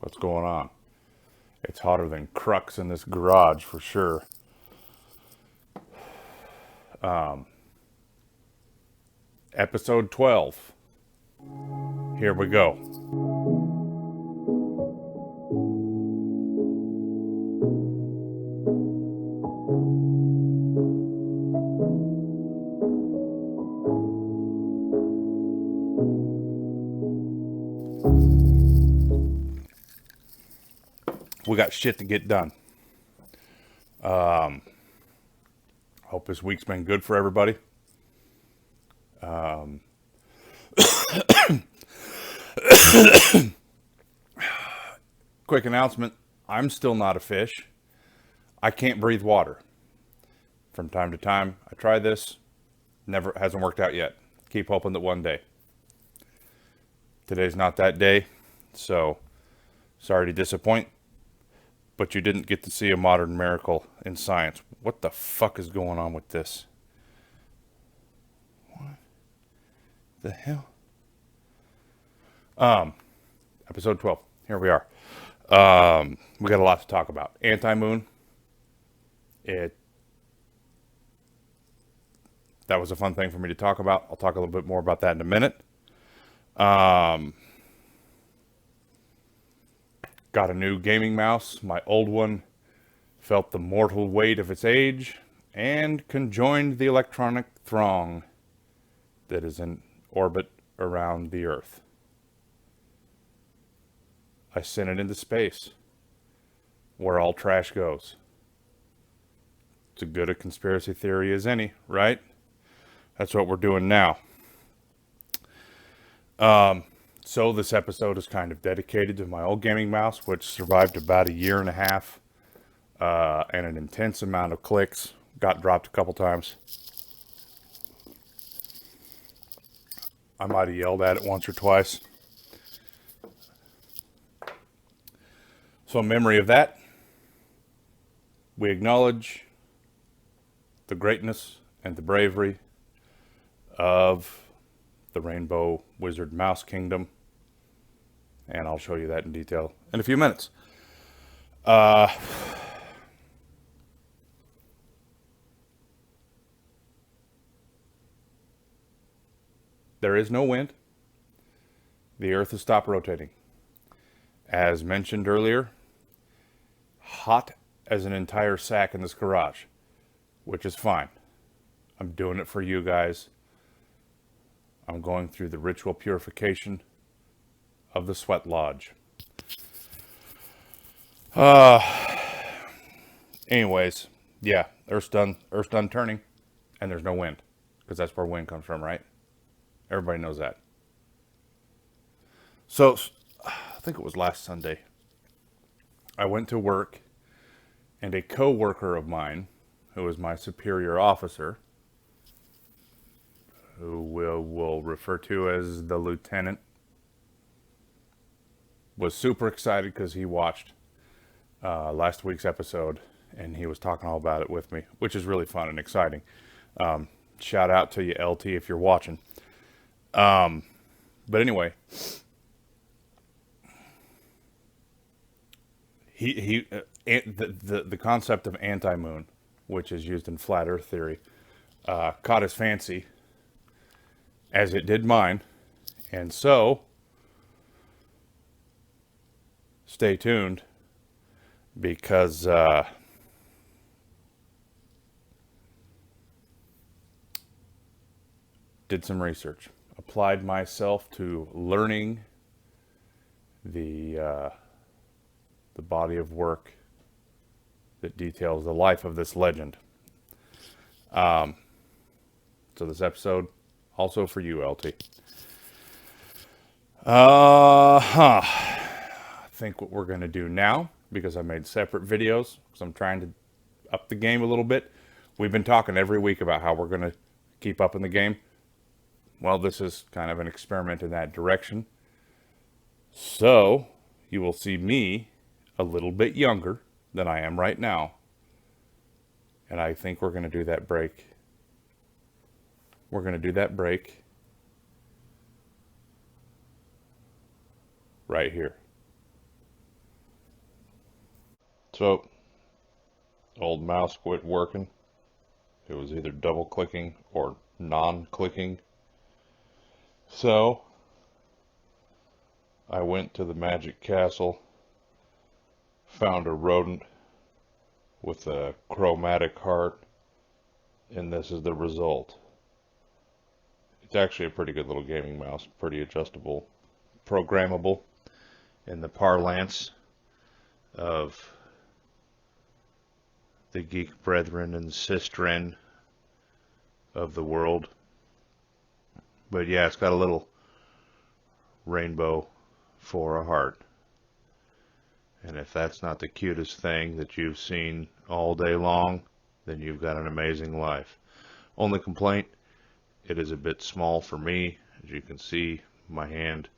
What's going on? It's hotter than crux in this garage for sure. Episode 12. Here we go. We got shit to get done. Hope this week's been good for everybody. Quick announcement. I'm still not a fish. I can't breathe water. From time to time, I try this. Never hasn't worked out yet. Keep hoping that one day. Today's not that day, so sorry to disappoint. But you didn't get to see a modern miracle in science. What the fuck is going on with this? What the hell? Episode 12. Here we are. We got a lot to talk about. Antimoon. That was a fun thing for me to talk about. I'll talk a little bit more about that in a minute. Got a new gaming mouse. My old one felt the mortal weight of its age and conjoined the electronic throng that is in orbit around the Earth. I sent it into space, where all trash goes. It's as good a conspiracy theory as any, right? That's what we're doing now. So this episode is kind of dedicated to my old gaming mouse, which survived about a year and a half and an intense amount of clicks. Got dropped a couple times. I might have yelled at it once or twice. So in memory of that, we acknowledge the greatness and the bravery of the Rainbow Wizard Mouse Kingdom. And I'll show you that in detail in a few minutes. There is no wind. The Earth has stopped rotating. As mentioned earlier, hot as an entire sack in this garage, which is fine. I'm doing it for you guys. I'm going through the ritual purification of the sweat lodge. Anyways, yeah, Earth's done turning, and there's no wind, because that's where wind comes from, right? Everybody knows that. So, I think it was last Sunday, I went to work, and a co-worker of mine, who is my superior officer, who we'll refer to as the lieutenant, was super excited because he watched last week's episode, and he was talking all about it with me, which is really fun and exciting. Shout out to you, LT, if you're watching. But anyway, the concept of antimoon, which is used in flat Earth theory, caught his fancy, as it did mine, and so stay tuned, because did some research, applied myself to learning the body of work that details the life of this legend. So this episode, also for you, LT. I think what we're going to do now, because I made separate videos, because I'm trying to up the game a little bit. We've been talking every week about how we're going to keep up in the game. Well, this is kind of an experiment in that direction. So, you will see me a little bit younger than I am right now. And I think we're going to do that break. We're going to do that break right here. So, old mouse quit working. It was either double clicking or non-clicking. So, I went to the magic castle, found a rodent with a chromatic heart, and this is the result. It's actually a pretty good little gaming mouse, pretty adjustable, programmable in the parlance of the geek brethren and sistren of the world. But yeah, it's got a little rainbow for a heart. And if that's not the cutest thing that you've seen all day long, then you've got an amazing life. Only complaint, it is a bit small for me. As you can see, my hand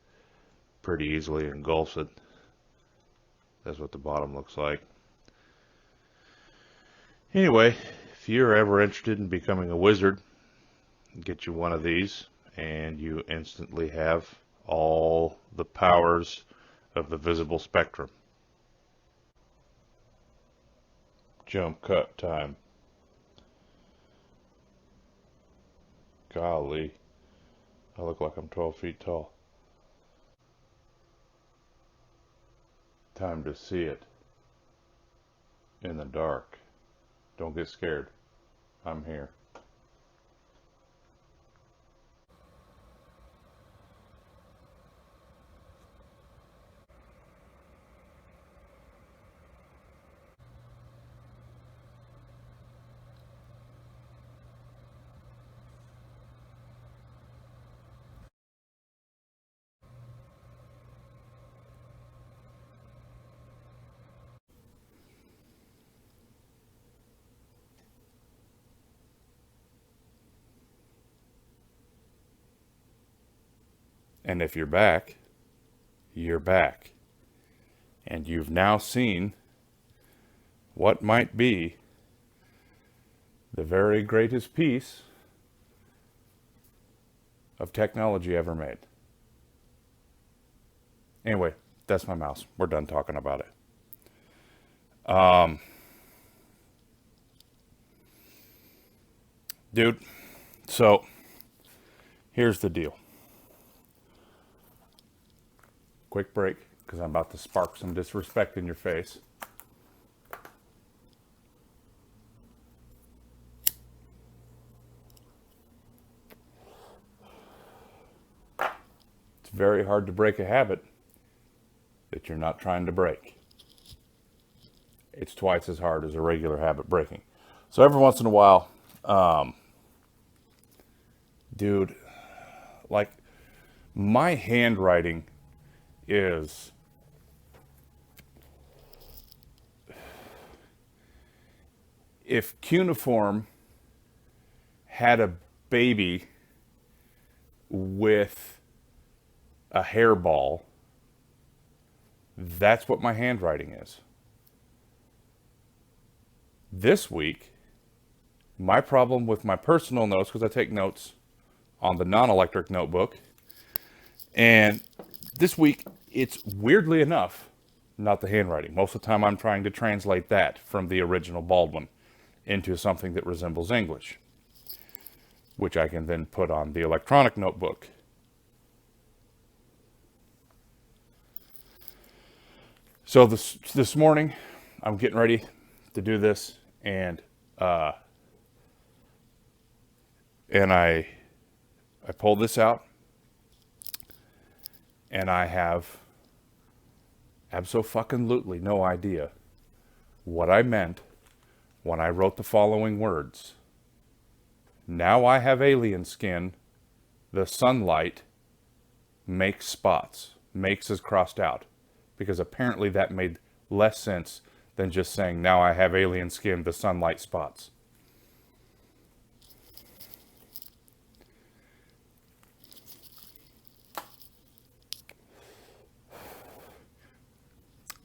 pretty easily engulfs it. That's what the bottom looks like. Anyway, if you're ever interested in becoming a wizard, get you one of these and you instantly have all the powers of the visible spectrum. Jump cut time. Golly, I look like I'm 12 feet tall. Time to see it in the dark. Don't get scared. I'm here. And if you're back, you're back. And you've now seen what might be the very greatest piece of technology ever made. Anyway, that's my mouse. We're done talking about it. Dude, so here's the deal. Quick break, because I'm about to spark some disrespect in your face. It's very hard to break a habit that you're not trying to break. It's twice as hard as a regular habit breaking. So every once in a while, dude, like my handwriting is if cuneiform had a baby with a hairball, that's what my handwriting is. This week, my problem with my personal notes, because I take notes on the non-electric notebook, and this week, it's weirdly enough not the handwriting. Most of the time I'm trying to translate that from the original Baldwin into something that resembles English, which I can then put on the electronic notebook. So this morning, I'm getting ready to do this, and I pull this out, and I have abso-fucking-lutely no idea what I meant when I wrote the following words. Now I have alien skin. The sunlight makes spots. Makes is crossed out. Because apparently that made less sense than just saying, now I have alien skin, the sunlight spots.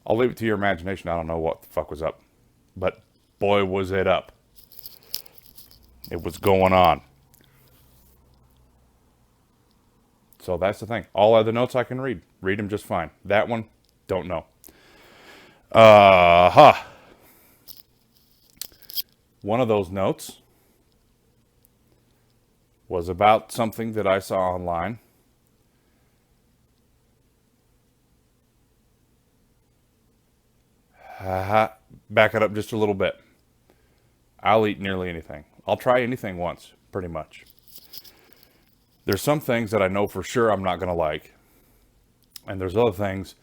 I'll leave it to your imagination. I don't know what the fuck was up. But boy, was it up. It was going on. So that's the thing. All other notes I can read. Read them just fine. That one, don't know. One of those notes was about something that I saw online. Back it up just a little bit. I'll eat nearly anything. I'll try anything once, pretty much. There's some things that I know for sure I'm not going to like. And there's other things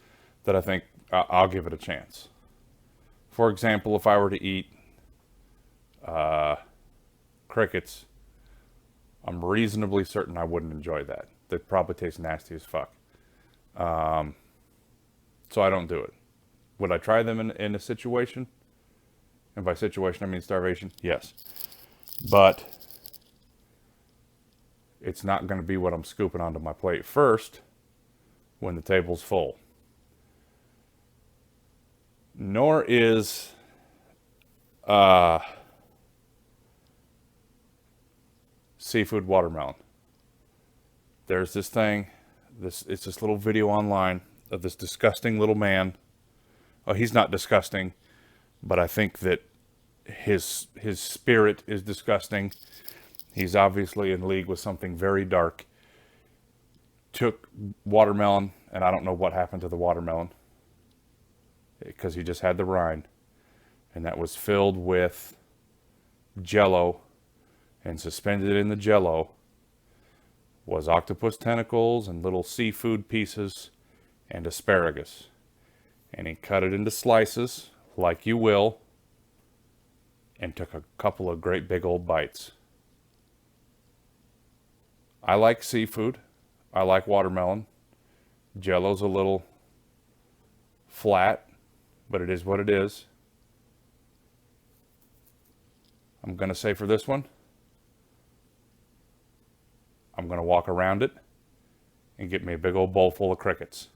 that I think I'll give it a chance. For example, if I were to eat crickets, I'm reasonably certain I wouldn't enjoy that. They'd probably taste nasty as fuck. So I don't do it. Would I try them in a situation? And by situation, I mean starvation? Yes. But it's not going to be what I'm scooping onto my plate first when the table's full. Nor is seafood watermelon. There's this thing, it's this little video online of this disgusting little man. Oh, he's not disgusting, but I think that his spirit is disgusting. He's obviously in league with something very dark. Took watermelon, and I don't know what happened to the watermelon, because he just had the rind, and that was filled with Jello, and suspended in the Jello was octopus tentacles and little seafood pieces and asparagus. And he cut it into slices, like you will, and took a couple of great big old bites. I like seafood. I like watermelon. Jello's a little flat, but it is what it is. I'm going to say for this one, I'm going to walk around it and get me a big old bowl full of crickets.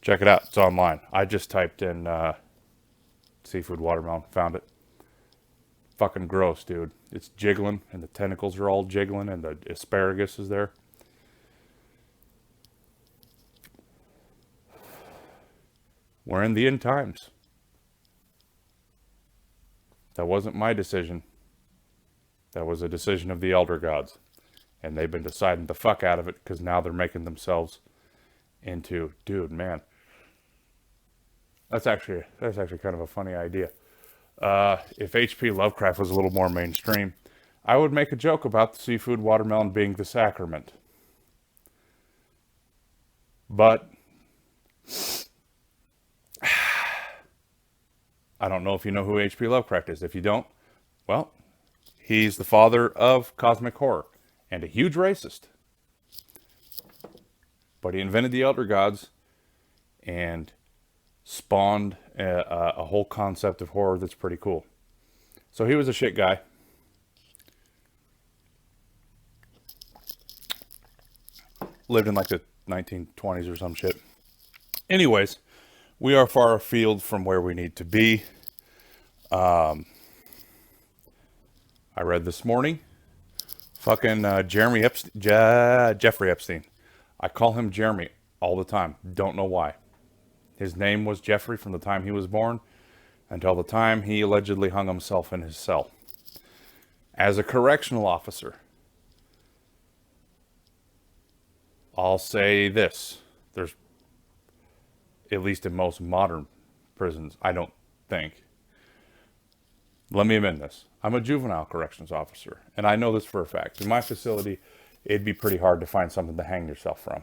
Check it out. It's online. I just typed in seafood watermelon. Found it. Fucking gross, dude. It's jiggling, and the tentacles are all jiggling, and the asparagus is there. We're in the end times. That wasn't my decision. That was a decision of the elder gods. And they've been deciding the fuck out of it, because now they're making themselves into, dude, man. That's actually kind of a funny idea. If H.P. Lovecraft was a little more mainstream, I would make a joke about the seafood watermelon being the sacrament. But I don't know if you know who H.P. Lovecraft is. If you don't, well, he's the father of cosmic horror and a huge racist. But he invented the Elder Gods and spawned a whole concept of horror that's pretty cool. So he was a shit guy. Lived in like the 1920s or some shit. Anyways, we are far afield from where we need to be. I read this morning, fucking Jeffrey Epstein. I call him Jeremy all the time. Don't know why. His name was Jeffrey from the time he was born until the time he allegedly hung himself in his cell. As a correctional officer, I'll say this. There's, at least in most modern prisons, I don't think. Let me amend this. I'm a juvenile corrections officer, and I know this for a fact. In my facility, it'd be pretty hard to find something to hang yourself from.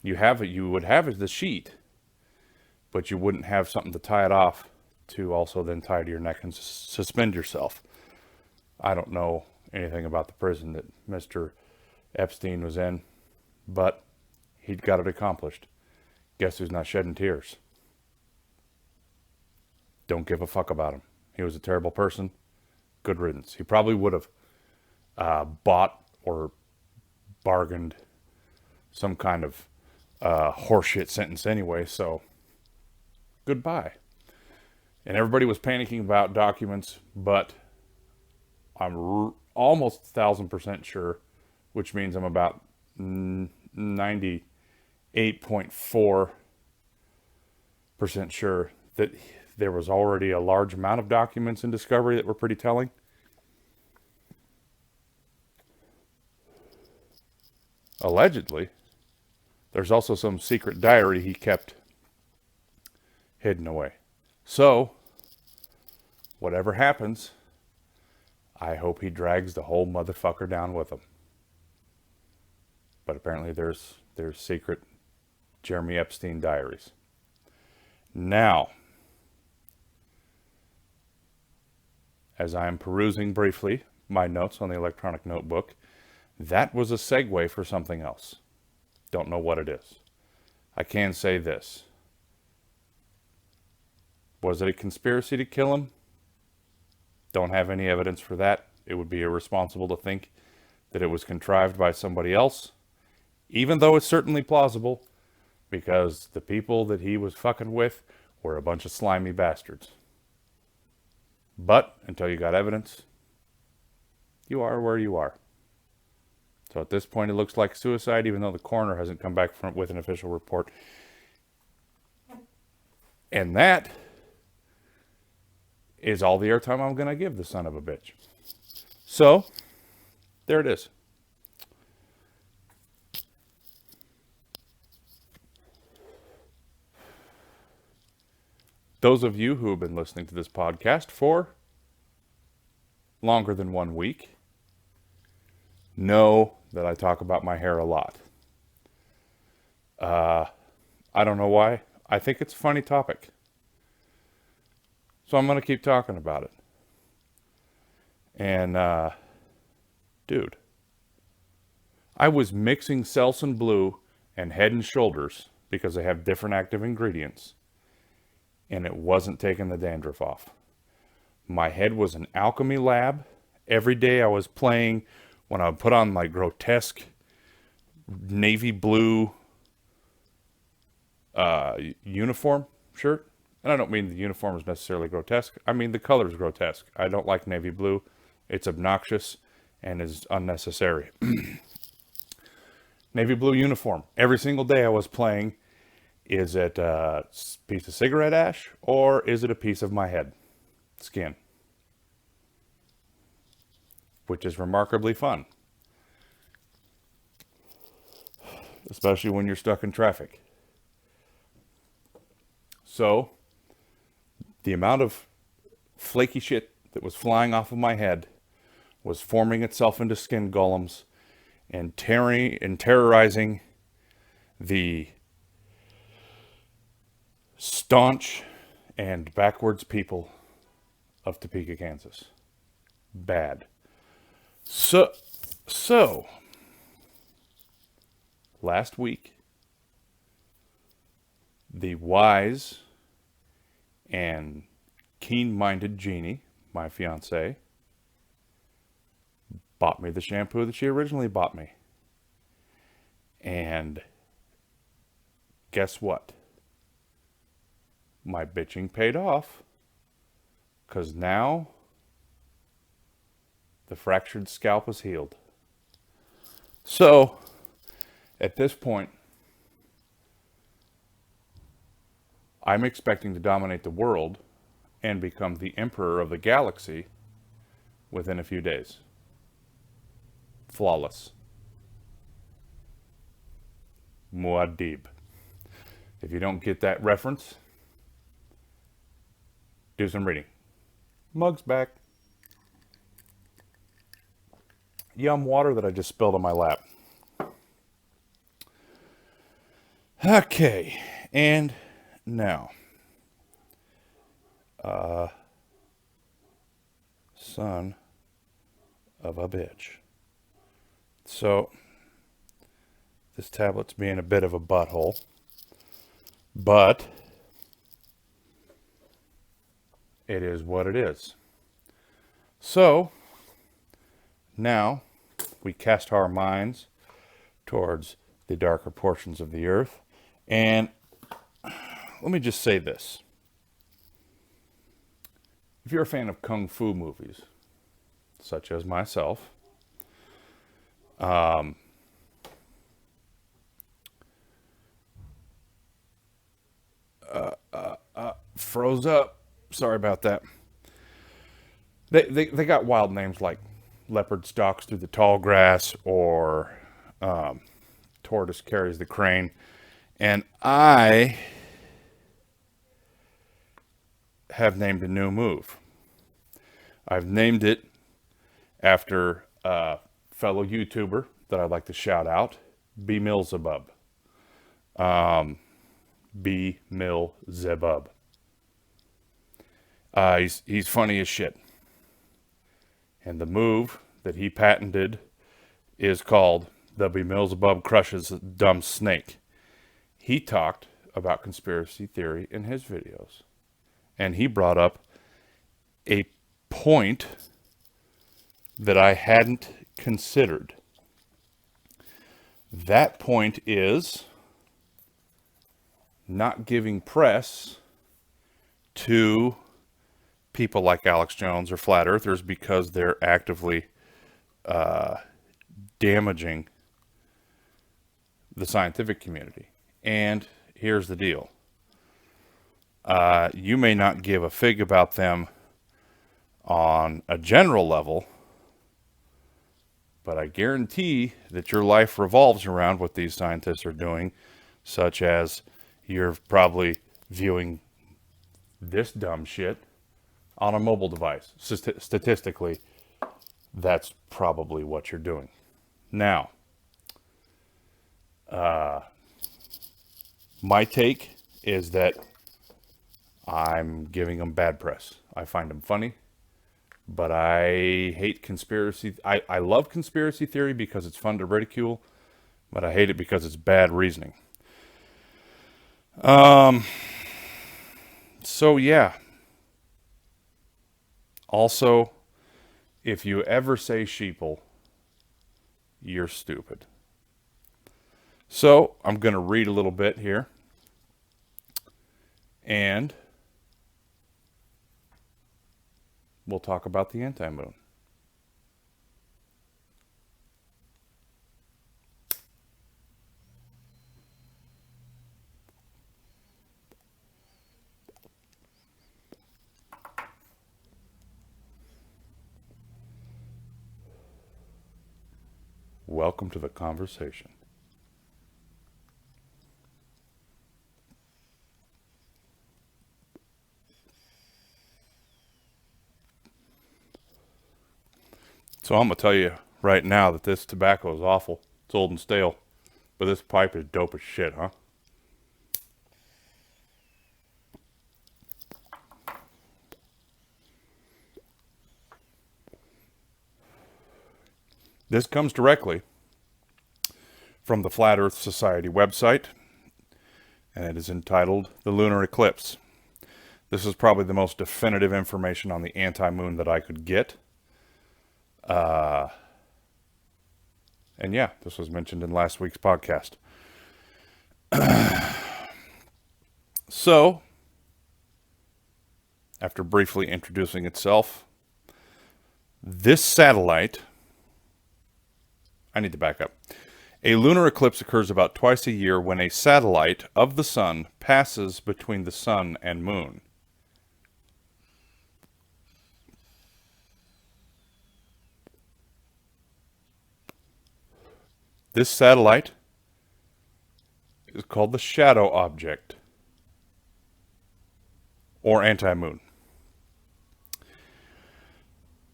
You would have the sheet, but you wouldn't have something to tie it off to also then tie to your neck and suspend yourself. I don't know anything about the prison that Mr. Epstein was in, but he'd got it accomplished. Guess who's not shedding tears? Don't give a fuck about him. He was a terrible person. Good riddance. He probably would have bought or bargained some kind of horseshit sentence anyway, so goodbye. And everybody was panicking about documents, but I'm almost 1,000% sure, which means I'm about 98.4% sure that there was already a large amount of documents in discovery that were pretty telling. allegedly, there's also some secret diary he kept hidden away. So, whatever happens, I hope he drags the whole motherfucker down with him. But apparently there's secret Jeffery Epstein diaries. Now, as I am perusing briefly my notes on the electronic notebook, that was a segue for something else. Don't know what it is. I can say this. Was it a conspiracy to kill him? Don't have any evidence for that. It would be irresponsible to think that it was contrived by somebody else, even though it's certainly plausible, because the people that he was fucking with were a bunch of slimy bastards. But until you got evidence, you are where you are. So at this point, it looks like suicide, even though the coroner hasn't come back with an official report. And that is all the airtime I'm going to give the son of a bitch. So, there it is. Those of you who have been listening to this podcast for longer than 1 week know that I talk about my hair a lot. I don't know why. I think it's a funny topic. So I'm going to keep talking about it. And, dude, I was mixing Selsun Blue and Head and Shoulders because they have different active ingredients, and it wasn't taking the dandruff off. My head was an alchemy lab. Every day I was playing, when I would put on my grotesque navy blue uniform shirt. And I don't mean the uniform is necessarily grotesque. I mean the color is grotesque. I don't like navy blue. It's obnoxious and is unnecessary. Navy blue uniform. Every single day I was playing, is it a piece of cigarette ash or is it a piece of my head skin? Which is remarkably fun. Especially when you're stuck in traffic. So, the amount of flaky shit that was flying off of my head was forming itself into skin golems and terrorizing the staunch and backwards people of Topeka, Kansas. Bad. So last week, the wise and keen-minded Jeannie, my fiance, bought me the shampoo that she originally bought me. And guess what? My bitching paid off, because now the fractured scalp is healed. So, at this point, I'm expecting to dominate the world and become the emperor of the galaxy within a few days. Flawless. Muad'Dib. If you don't get that reference, do some reading. Mug's back. Yum water that I just spilled on my lap. Okay, and now, son of a bitch. So, this tablet's being a bit of a butthole, but it is what it is. So, now we cast our minds towards the darker portions of the earth, and let me just say this. If you're a fan of kung fu movies, such as myself, froze up. Sorry about that. They got wild names like leopard stalks through the tall grass, or tortoise carries the crane. And I have named a new move. I've named it after a fellow YouTuber that I'd like to shout out, BMillzebub. BMillzebub. He's funny as shit. And the move that he patented is called the BMillzebub Crushes Dumb Snake. He talked about conspiracy theory in his videos. And he brought up a point that I hadn't considered. That point is not giving press to people like Alex Jones or flat earthers because they're actively damaging the scientific community. And here's the deal. You may not give a fig about them on a general level, but I guarantee that your life revolves around what these scientists are doing, such as you're probably viewing this dumb shit on a mobile device. Statistically, that's probably what you're doing. Now, my take is that I'm giving them bad press. I find them funny, but I hate conspiracy. I love conspiracy theory because it's fun to ridicule, but I hate it because it's bad reasoning. So yeah. Also, if you ever say sheeple, you're stupid. So I'm going to read a little bit here. And we'll talk about the Antimoon. Welcome to the conversation. So I'm going to tell you right now that this tobacco is awful. It's old and stale. But this pipe is dope as shit, huh? This comes directly from the Flat Earth Society website, and it is entitled The Lunar Eclipse. This is probably the most definitive information on the Antimoon that I could get. And yeah, this was mentioned in last week's podcast. So, after briefly introducing itself, this satellite, I need to back up. A lunar eclipse occurs about twice a year when a satellite of the sun passes between the sun and moon. This satellite is called the shadow object, or Antimoon.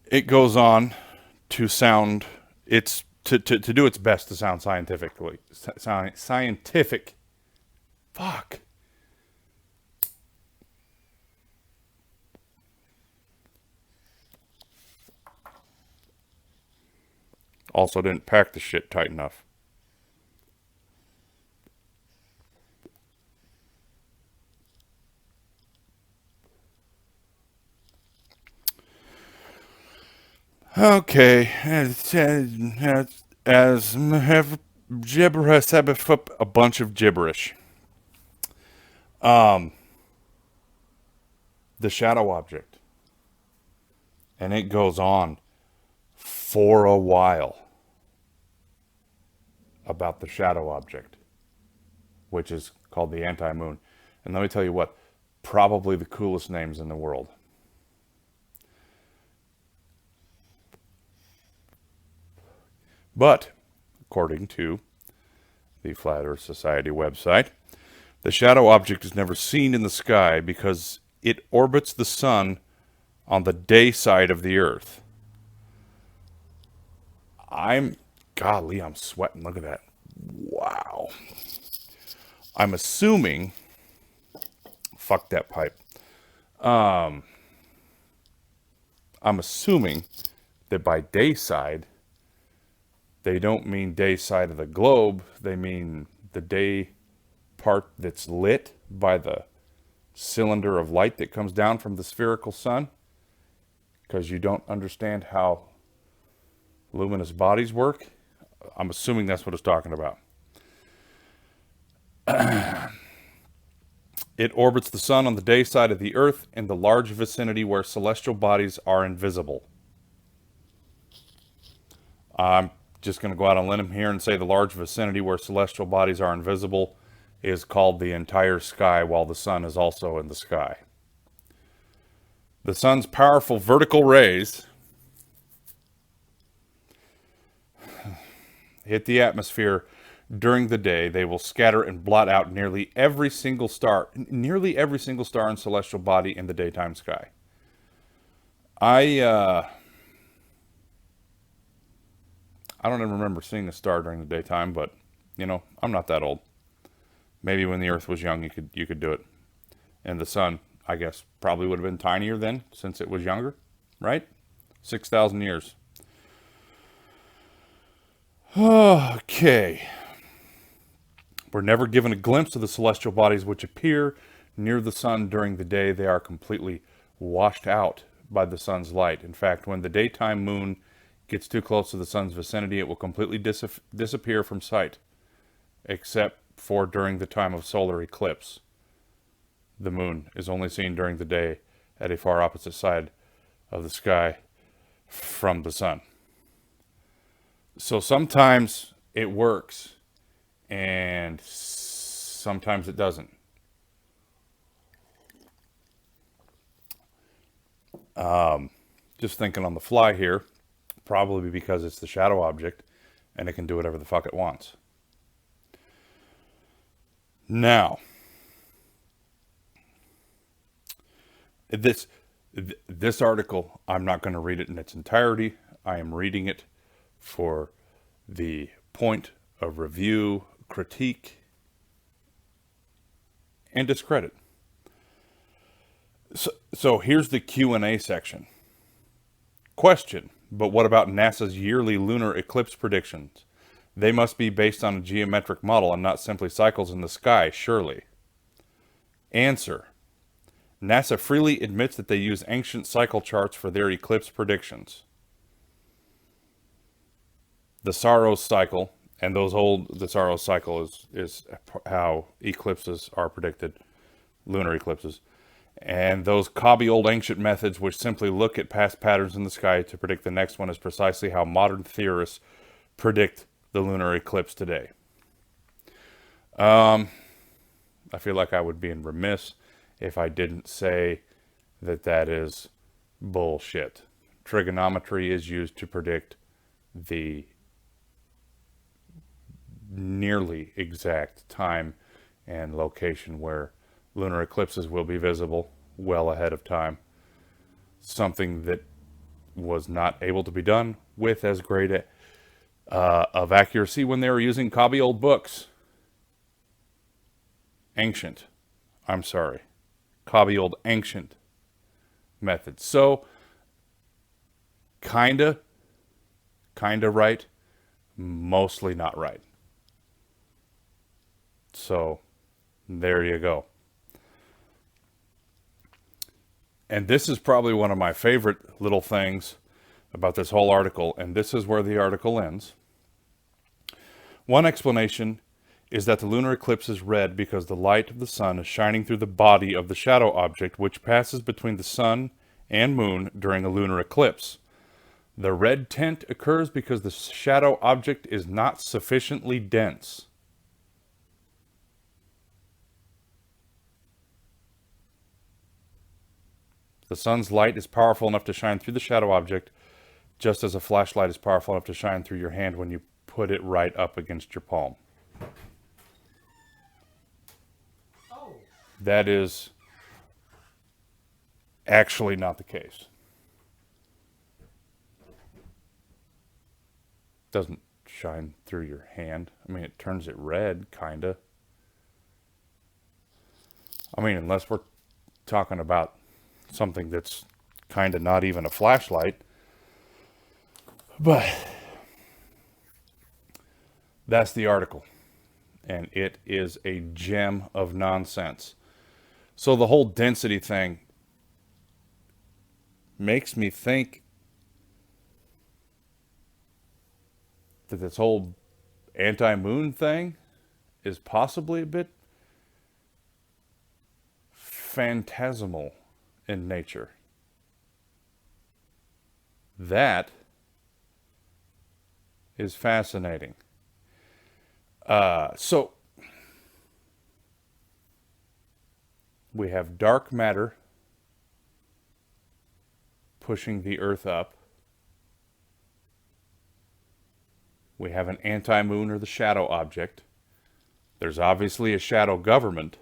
It goes on to sound to do its best to sound scientifically scientific. Fuck. Also didn't pack the shit tight enough. Okay, as have gibberish, a bunch of gibberish. The shadow object, and it goes on for a while about the shadow object, which is called the Antimoon. And let me tell you what, probably the coolest names in the world. But, according to the Flat Earth Society website. The shadow object is never seen in the sky because it orbits the sun on the day side of the Earth. Golly, I'm sweating. Look at that. Wow. I'm assuming, fuck that pipe. I'm assuming that by day side, they don't mean day side of the globe. They mean the day part that's lit by the cylinder of light that comes down from the spherical sun. Because you don't understand how luminous bodies work. I'm assuming that's what it's talking about. It orbits the sun on the day side of the Earth in the large vicinity where celestial bodies are invisible. I'm just going to go out on a limb here and say the large vicinity where celestial bodies are invisible is called the entire sky, while the sun is also in the sky. The sun's powerful vertical rays hit the atmosphere during the day. They will scatter and blot out nearly every single star and celestial body in the daytime sky. I don't even remember seeing a star during the daytime, but you know, I'm not that old. Maybe when the Earth was young, you could do it, and the sun, I guess, probably would have been tinier then, since it was younger, right? 6,000 years. Okay. We're never given a glimpse of the celestial bodies which appear near the sun during the day. They are completely washed out by the sun's light. In fact, when the daytime moon gets too close to the sun's vicinity, it will completely disappear from sight, except for during the time of solar eclipse. The moon is only seen during the day at a far opposite side of the sky from the sun. So sometimes it works and sometimes it doesn't. Just thinking on the fly here, probably because it's the shadow object and it can do whatever the fuck it wants. Now, this article, I'm not going to read it in its entirety. I am reading it for the point of review, critique, and discredit. So here's the Q&A section. Question, but what about NASA's yearly lunar eclipse predictions? They must be based on a geometric model and not simply cycles in the sky, surely. Answer. NASA freely admits that they use ancient cycle charts for their eclipse predictions. The Saros cycle, and the Saros cycle is how eclipses are predicted, lunar eclipses. And those cobby old ancient methods which simply look at past patterns in the sky to predict the next one is precisely how modern theorists predict the lunar eclipse today. I feel like I would be remiss if I didn't say that is bullshit. Trigonometry is used to predict the nearly exact time and location where lunar eclipses will be visible well ahead of time. Something that was not able to be done with as great of accuracy when they were using cobby old books. Cobby old ancient methods. So, kinda right, mostly not right. So, there you go. And this is probably one of my favorite little things about this whole article, and this is where the article ends. One explanation is that the lunar eclipse is red because the light of the sun is shining through the body of the shadow object which passes between the sun and moon during a lunar eclipse. The red tint occurs because the shadow object is not sufficiently dense. The sun's light is powerful enough to shine through the shadow object, just as a flashlight is powerful enough to shine through your hand when you put it right up against your palm. that is actually not the case. Doesn't shine through your hand. I mean, it turns it red, kinda. I mean, unless we're talking about something that's kinda not even a flashlight. But that's the article. And it is a gem of nonsense. So the whole density thing makes me think that this whole anti-moon thing is possibly a bit phantasmal in nature. That is fascinating. So we have dark matter pushing the Earth up. We have an anti-moon, or the shadow object. There's obviously a shadow government.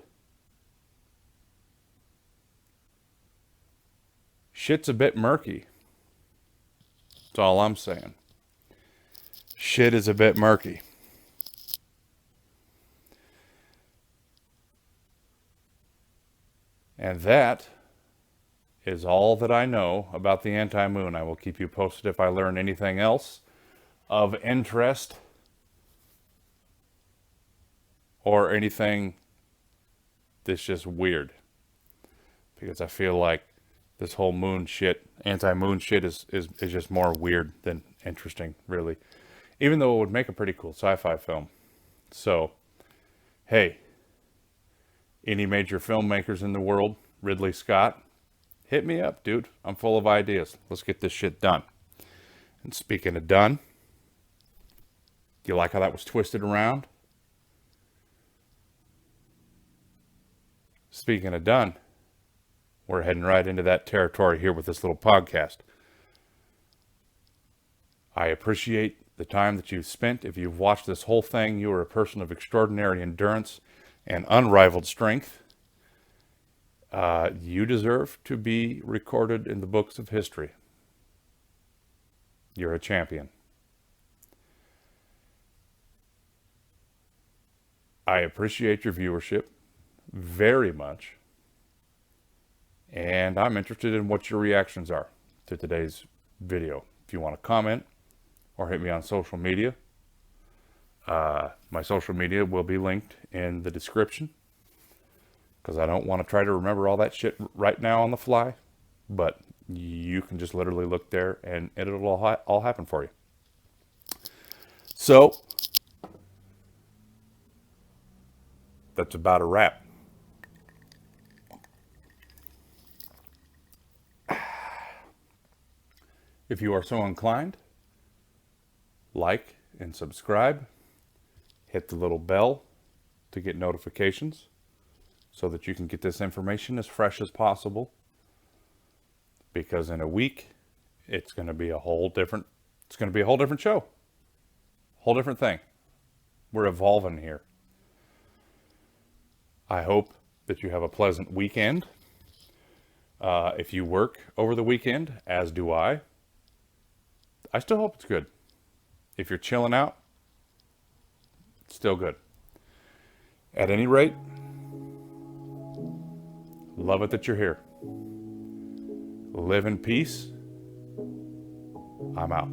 Shit's a bit murky. That's all I'm saying. Shit is a bit murky. And that is all that I know about the anti-moon. I will keep you posted if I learn anything else of interest or anything that's just weird. Because I feel like this whole moon shit, anti-moon shit is just more weird than interesting, really. Even though it would make a pretty cool sci-fi film. So, hey, any major filmmakers in the world, Ridley Scott, hit me up, dude. I'm full of ideas. Let's get this shit done. And speaking of done, do you like how that was twisted around? Speaking of done, we're heading right into that territory here with this little podcast. I appreciate the time that you've spent. If you've watched this whole thing, you are a person of extraordinary endurance and unrivaled strength. You deserve to be recorded in the books of history. You're a champion. I appreciate your viewership very much. And I'm interested in what your reactions are to today's video. If you want to comment or hit me on social media, my social media will be linked in the description, because I don't want to try to remember all that shit right now on the fly. But you can just literally look there and it'll all happen for you. So, that's about a wrap. If you are so inclined, like and subscribe. Hit the little bell to get notifications so that you can get this information as fresh as possible. Because in a week, it's going to be a whole different show. Whole different thing. We're evolving here. I hope that you have a pleasant weekend. If you work over the weekend, as do I still hope it's good. If you're chilling out, it's still good. At any rate, love it that you're here. Live in peace. I'm out.